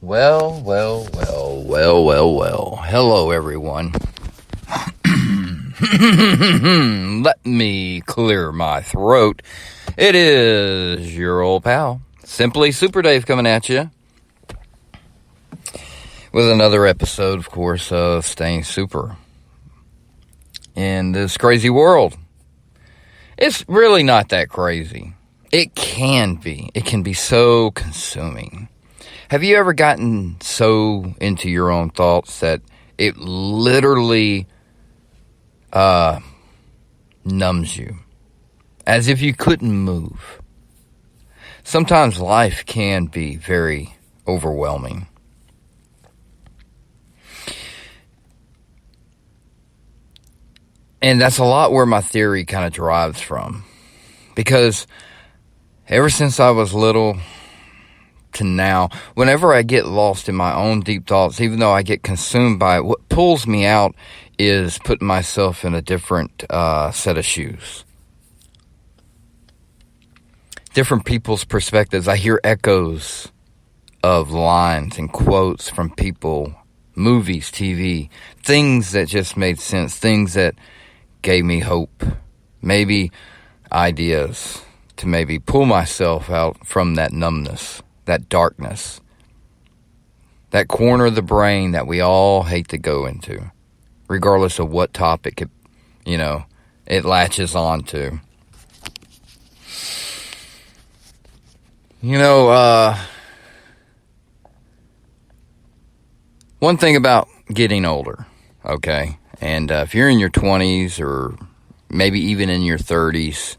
Well. Hello, everyone. Let me clear my throat. It is your old pal, SimplySuperDave, coming at you with another episode, of course, of Staying Super in this crazy world. It's really not that crazy. It can be. It can be so consuming. Have you ever gotten so into your own thoughts that it literally numbs you, as if you couldn't move? Sometimes life can be very overwhelming. And that's a lot where my theory kind of derives from. Because ever since I was little to now, whenever I get lost in my own deep thoughts, even though I get consumed by it, what pulls me out is putting myself in a different set of shoes. Different people's perspectives. I hear echoes of lines and quotes from people, movies, TV, things that just made sense, things that gave me hope, maybe ideas to maybe pull myself out from that numbness, that darkness, that corner of the brain that we all hate to go into, regardless of what topic it latches on to. One thing about getting older, okay, and if you're in your 20s or maybe even in your 30s,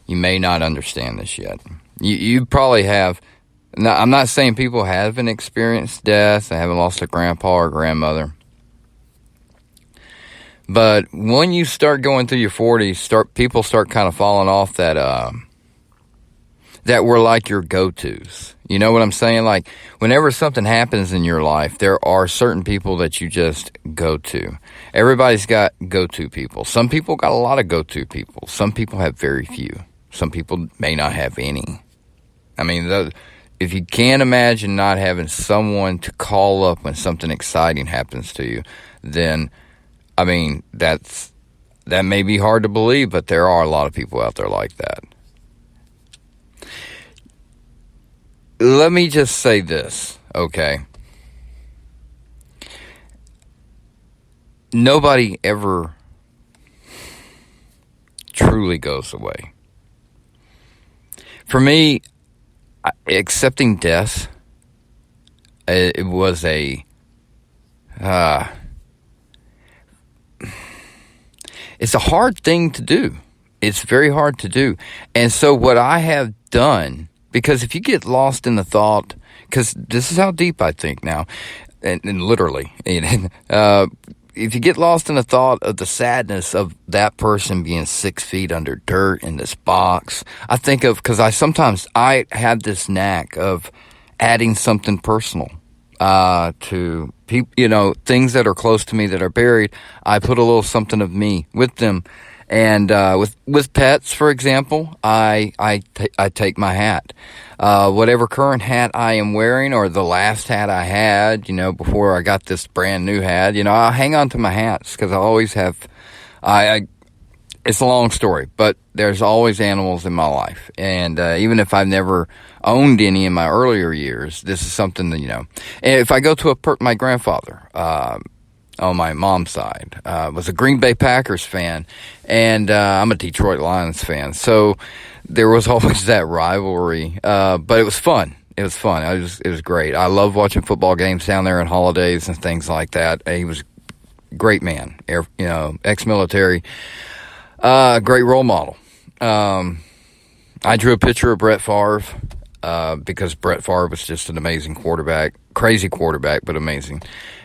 you may not understand this yet. You probably have. Now, I'm not saying people haven't experienced death, they haven't lost a grandpa or grandmother. But when you start going through your 40s, people start kind of falling off that were like your go-tos. You know what I'm saying? Like, whenever something happens in your life, there are certain people that you just go to. Everybody's got go-to people. Some people got a lot of go-to people. Some people have very few. Some people may not have any. I mean, if you can't imagine not having someone to call up when something exciting happens to you, then, I mean, that may be hard to believe, but there are a lot of people out there like that. Let me just say this, okay? Nobody ever truly goes away. For me, accepting death, it was it's a hard thing to do. It's very hard to do. And so what I have done, because if you get lost in the thought, because this is how deep I think now, and literally, if you get lost in the thought of the sadness of that person being 6 feet under dirt in this box, I think of, because I have this knack of adding something personal to people, things that are close to me that are buried. I put a little something of me with them. And with pets, for example, I take my hat. Whatever current hat I am wearing, or the last hat I had, before I got this brand new hat, I'll hang on to my hats, because I always have, it's a long story, but there's always animals in my life. And even if I've never owned any in my earlier years, this is something that, and if I go to my grandfather, on my mom's side, was a Green Bay Packers fan, and I'm a Detroit Lions fan. So there was always that rivalry, but it was fun. It was fun. It was great. I love watching football games down there on holidays and things like that. He was a great man, ex-military, great role model. I drew a picture of Brett Favre because Brett Favre was just an amazing quarterback, crazy quarterback, but amazing.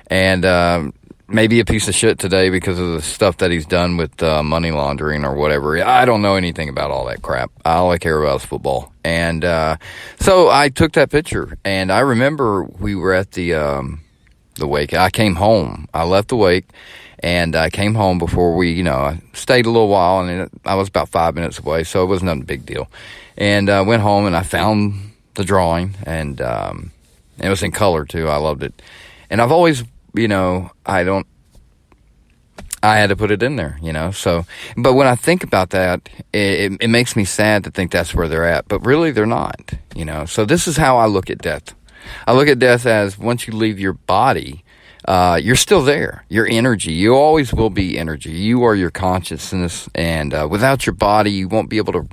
And maybe a piece of shit today because of the stuff that he's done with money laundering or whatever. I don't know anything about all that crap. All I care about is football. And so I took that picture, and I remember we were at the wake. I came home. I left the wake, and I came home before I stayed a little while, and I was about 5 minutes away, so it wasn't a big deal. And I went home, and I found the drawing, and And it was in color too. I loved it. And I've always, I had to put it in there, so, but when I think about that, it makes me sad to think that's where they're at, but really they're not, so this is how I look at death. I look at death as once you leave your body, you're still there. Your energy, you always will be energy. You are your consciousness, and without your body, you won't be able to.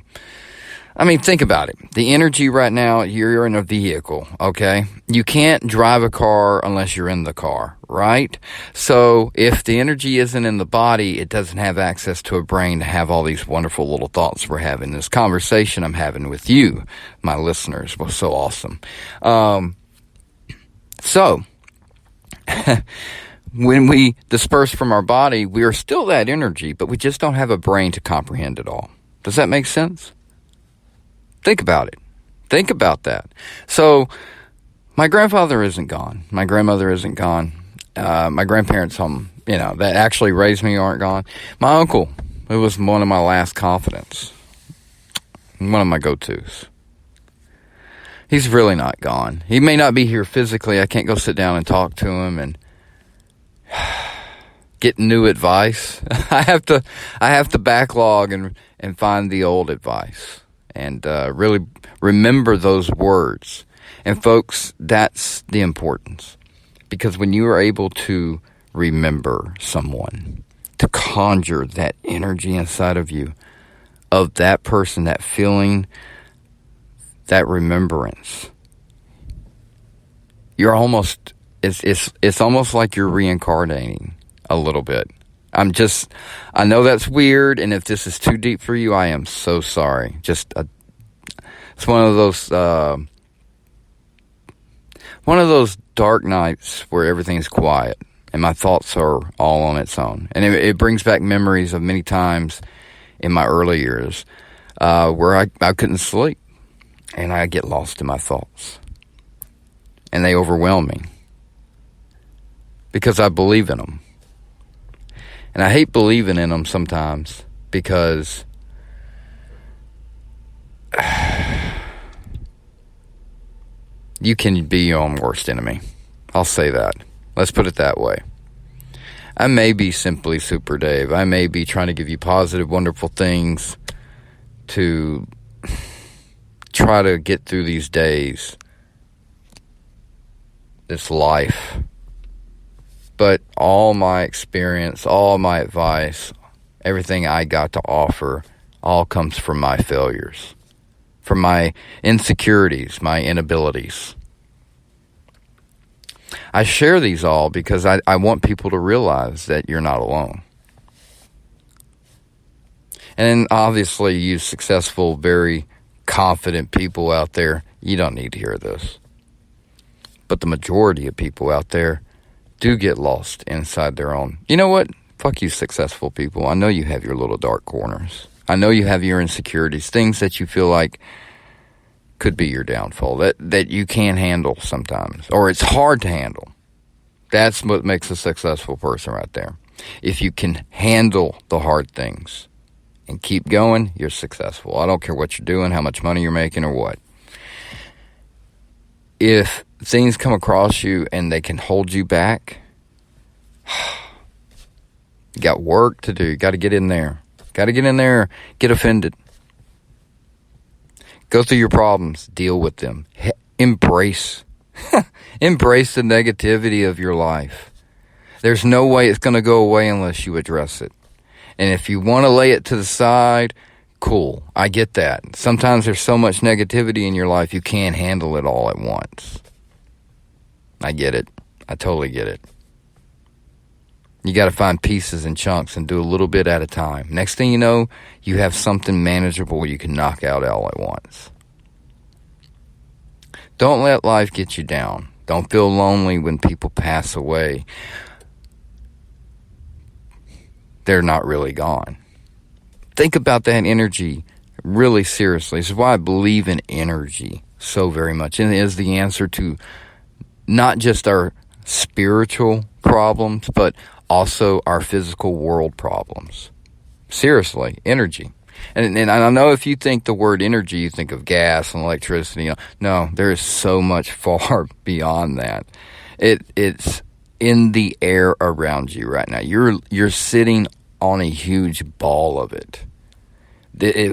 Think about it. The energy right now, you're in a vehicle, okay? You can't drive a car unless you're in the car, right? So if the energy isn't in the body, it doesn't have access to a brain to have all these wonderful little thoughts we're having. This conversation I'm having with you, my listeners, was so awesome. So when we disperse from our body, we are still that energy, but we just don't have a brain to comprehend it all. Does that make sense? Think about it. Think about that. So, my grandfather isn't gone. My grandmother isn't gone. My grandparents, that actually raised me aren't gone. My uncle, who was one of my last confidants, one of my go-tos. He's really not gone. He may not be here physically. I can't go sit down and talk to him and get new advice. I have to backlog and find the old advice. And really remember those words. And folks, that's the importance. Because when you are able to remember someone, to conjure that energy inside of you, of that person, that feeling, that remembrance, you're almost, it's almost like you're reincarnating a little bit. I know that's weird, and if this is too deep for you, I am so sorry. It's one of those dark nights where everything's quiet, and my thoughts are all on its own. And it brings back memories of many times in my early years where I couldn't sleep, and I get lost in my thoughts. And they overwhelm me because I believe in them. And I hate believing in them sometimes because you can be your own worst enemy. I'll say that. Let's put it that way. I may be simply Super Dave. I may be trying to give you positive, wonderful things to try to get through these days, this life. But all my experience, all my advice, everything I got to offer, all comes from my failures, from my insecurities, my inabilities. I share these all because I want people to realize that you're not alone. And then obviously you successful, very confident people out there, you don't need to hear this. But the majority of people out there do get lost inside their own. You know what? Fuck you, successful people. I know you have your little dark corners. I know you have your insecurities, things that you feel like could be your downfall, that you can't handle sometimes, or it's hard to handle. That's what makes a successful person right there. If you can handle the hard things and keep going, you're successful. I don't care what you're doing, how much money you're making, or what. If things come across you and they can hold you back, you got work to do. You got to get in there. Got to get in there, get offended. Go through your problems, deal with them. Embrace the negativity of your life. There's no way it's going to go away unless you address it. And if you want to lay it to the side, cool. I get that. Sometimes there's so much negativity in your life you can't handle it all at once. I get it. I totally get it. You got to find pieces and chunks and do a little bit at a time. Next thing you know, you have something manageable you can knock out all at once. Don't let life get you down. Don't feel lonely when people pass away. They're not really gone. Think about that energy really seriously. This is why I believe in energy so very much. And it is the answer to not just our spiritual problems, but also our physical world problems. Seriously, energy. And I know if you think the word energy, you think of gas and electricity. No, there is so much far beyond that. It's in the air around you right now. You're sitting on a huge ball of it,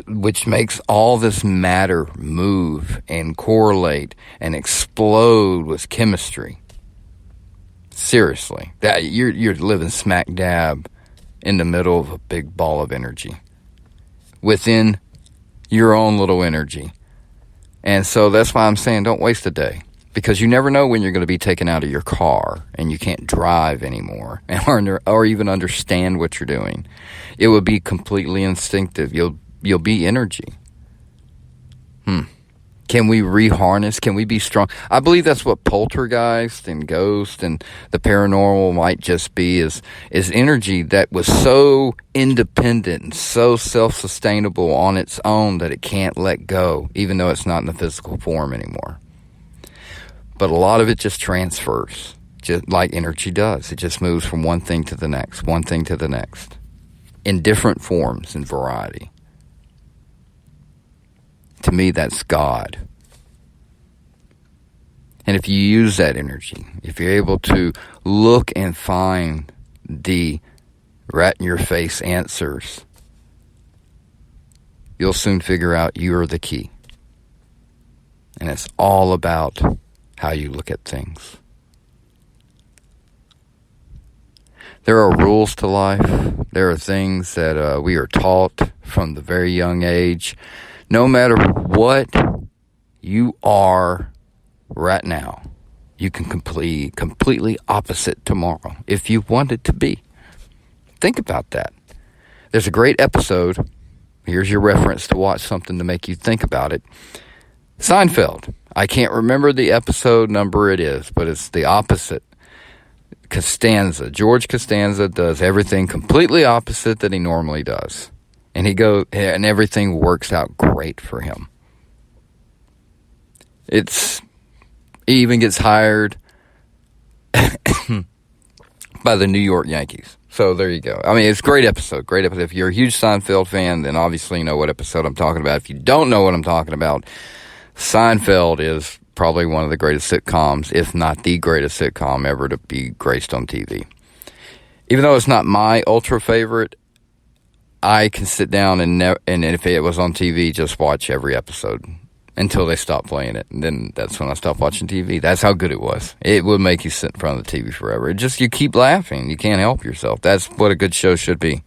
which makes all this matter move and correlate and explode with chemistry. Seriously, that you're living smack dab in the middle of a big ball of energy within your own little energy. And so that's why I'm saying don't waste a day, because you never know when you're going to be taken out of your car and you can't drive anymore or even understand what you're doing. It would be completely instinctive. You'll be energy. Can we reharness? Can we be strong? I believe that's what poltergeist and ghost and the paranormal might just be, is energy that was so independent and so self-sustainable on its own that it can't let go, even though it's not in the physical form anymore. But a lot of it just transfers, just like energy does. It just moves from one thing to the next, one thing to the next, in different forms and variety. To me, that's God. And if you use that energy, if you're able to look and find the right-in-your-face answers, you'll soon figure out you are the key. And it's all about how you look at things. There are rules to life. There are things that we are taught from the very young age. No matter what you are right now, you can completely opposite tomorrow if you want it to be. Think about that. There's a great episode. Here's your reference to watch something to make you think about it. Seinfeld. I can't remember the episode number it is, but it's the opposite. Costanza. George Costanza does everything completely opposite that he normally does. And and everything works out great for him. He even gets hired by the New York Yankees. So there you go. I mean, it's a great episode. Great episode. If you're a huge Seinfeld fan, then obviously you know what episode I'm talking about. If you don't know what I'm talking about, Seinfeld is probably one of the greatest sitcoms, if not the greatest sitcom ever to be graced on TV. Even though it's not my ultra favorite, I can sit down and if it was on TV, just watch every episode until they stop playing it. And then that's when I stopped watching TV. That's how good it was. It would make you sit in front of the TV forever. You keep laughing. You can't help yourself. That's what a good show should be.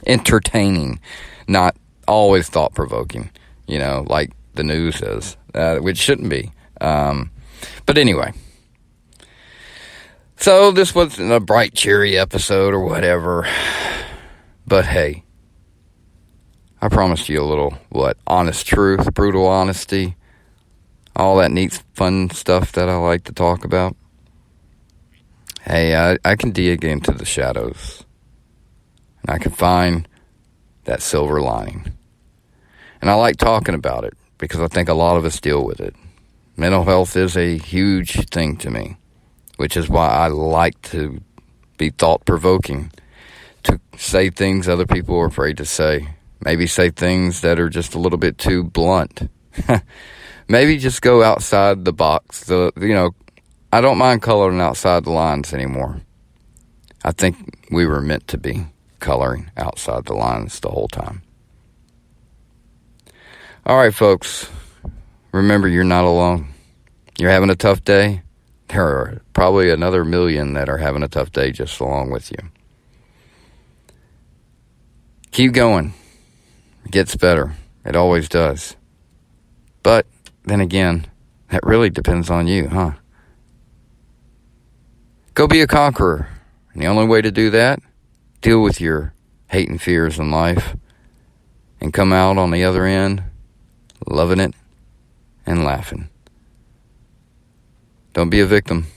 Entertaining, not always thought-provoking, like the news is, which shouldn't be. But anyway. So this wasn't a bright, cheery episode or whatever. But hey, I promised you a little, honest truth, brutal honesty, all that neat, fun stuff that I like to talk about. Hey, I can dig into the shadows, and I can find that silver lining. And I like talking about it, because I think a lot of us deal with it. Mental health is a huge thing to me, which is why I like to be thought-provoking, to say things other people are afraid to say. Maybe say things that are just a little bit too blunt. Maybe just go outside the box. I don't mind coloring outside the lines anymore. I think we were meant to be coloring outside the lines the whole time. All right, folks. Remember, you're not alone. You're having a tough day. There are probably another million that are having a tough day just along with you. Keep going. It gets better. It always does. But then again, that really depends on you, huh? Go be a conqueror. And the only way to do that, deal with your hate and fears in life and come out on the other end loving it and laughing. Don't be a victim.